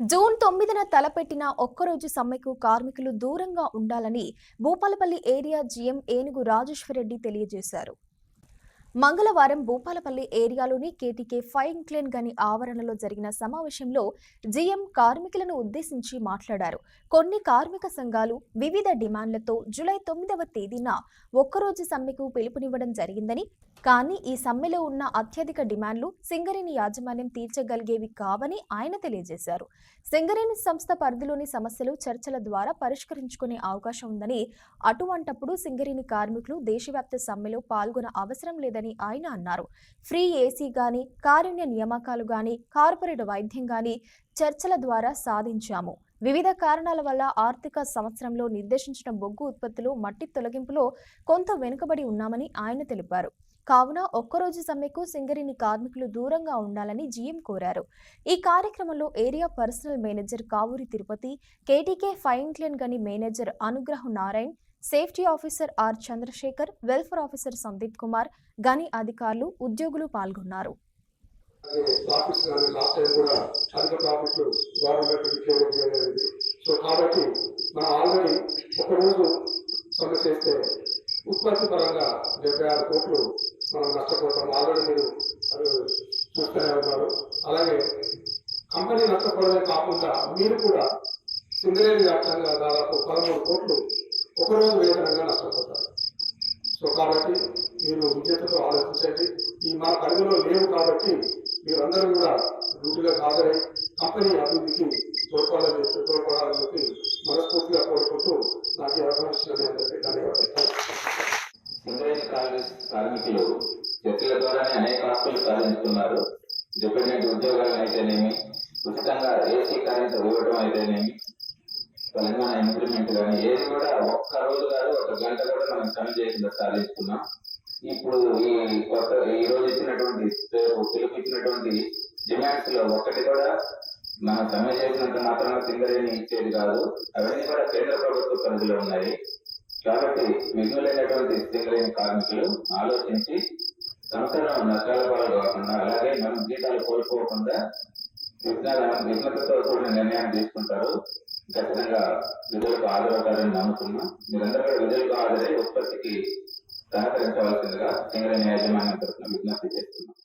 June 9న తలపెట్టిన ఒక్కరోజు సమ్మెకు కార్మికులు దూరంగా ఉండాలని భూపాలపల్లి ఏరియా జీఎం ఏనుగు రాజేశ్వరరెడ్డి తెలియజేశారు. మంగళవారం భూపాలపల్లి ఏరియాలోని కేటీకే ఫైర్ క్లీన్ గని ఆవరణలో జరిగిన సమావేశంలో జీఎం కార్మికులను ఉద్దేశించి మాట్లాడారు. కొన్ని కార్మిక సంఘాలు వివిధ డిమాండ్లతో జూలై 9వ తేదీన ఒక్కరోజు సమ్మెకు పిలుపునివ్వడం జరిగిందని, కానీ ఈ సమ్మెలో ఉన్న అత్యధిక డిమాండ్లు సింగరేణి యాజమాన్యం తీర్చగలిగేవి కావని ఆయన తెలియజేశారు. సింగరేణి సంస్థ పరిధిలోని సమస్యలు చర్చల ద్వారా పరిష్కరించుకునే అవకాశం ఉందని, అటువంటప్పుడు సింగరేణి కార్మికులు దేశవ్యాప్త సమ్మెలో పాల్గొన అవసరం లేదని ఆయన అన్నారు. ఫ్రీ ఏసీ గాని, కారుణ్య నియామకాలు గాని, కార్పొరేట్ వైద్యం గాని చర్చల ద్వారా సాధించాము. వివిధ కారణాల వల్ల ఆర్థిక సంవత్సరంలో నిర్దేశించిన బొగ్గు ఉత్పత్తులు మట్టి తొలగింపులో కొంత వెనుకబడి ఉన్నామని ఆయన తెలిపారు. కావున ఒక్కరోజు సమ్మెకు సింగరేణి కార్మికులు దూరంగా ఉండాలని జీఎం కోరారు. ఈ కార్యక్రమంలో area personnel manager Kavuri Tirupati, KTK fire clean గని manager Anugrah Narayan, safety officer R Chandrashekar, welfare officer Sandeep Kumar, గని అధికారులు, ఉద్యోగులు పాల్గొన్నారు. ఉత్పత్తి పరంగా 76 కోట్లు మనం నష్టపోతాం. ఆల్రెడీ మీరు చూస్తూనే ఉన్నారు. అలాగే కంపెనీ నష్టపోవడమే కాకుండా మీరు కూడా సింగరేణి వ్యాప్తంగా దాదాపు 13 కోట్లు ఒకరోజు వేతనంగా నష్టపోతారు. కాబట్టి మీరు విద్యుత్తుతో ఆలోచించండి. ఈ మా పరిధిలో లేవు కాబట్టి మీరందరూ కూడా డ్యూటీలో హాజరై కంపెనీ అభివృద్ధికి తోడ్పడాలని చెప్పి మనస్ఫూర్తిగా కోరుకుంటూ నాకు అవకాశం ఇచ్చినది అందరికీ ధన్యవాదాలు. సింగరేణి కార్మికులు చర్చల ద్వారానే అనేక హక్కులు సాధించుతున్నారు. డిపెండెంట్ ఉద్యోగాలను అయితేనేమి, ఉచితంగా ఏసీ కరెంట్ ఇవ్వడం అయితేనేమి, తెలంగాణ ఇంప్లిమెంట్ కానీ ఏది కూడా ఒక్క రోజు కాదు, ఒక గంట కూడా మనం సమ్మె చేసిన సాధిస్తున్నాం. ఇప్పుడు ఈ రోజు ఇచ్చినటువంటి పిలుపుచ్చినటువంటి డిమాండ్స్ లో ఒక్కటి కూడా మనం సమ్మె చేసినంత మాత్రాన సింగరేణి ఇచ్చేది కాదు. అవన్నీ కూడా కేంద్ర ప్రభుత్వ పరిధిలో ఉన్నాయి. కాబట్టి విఘ్నులైనటువంటి సింగరేణి కార్మికులు ఆలోచించి సంవత్సరం నష్టాల పాలు కాకుండా, అలాగే మనం జీతాలు కోల్పోకుండా విఘ్నతతో కూడిన నిర్ణయాన్ని తీసుకుంటారు. ఖచ్చితంగా విధులకు హాజరవుతారని నమ్ముతున్నాం. మీరందరూ కూడా విధులకు హాజరై ఉత్పత్తికి సహకరించవలసిందిగా సింగరేణి యాజమాన్యం తరఫున విజ్ఞప్తి చేస్తున్నాం.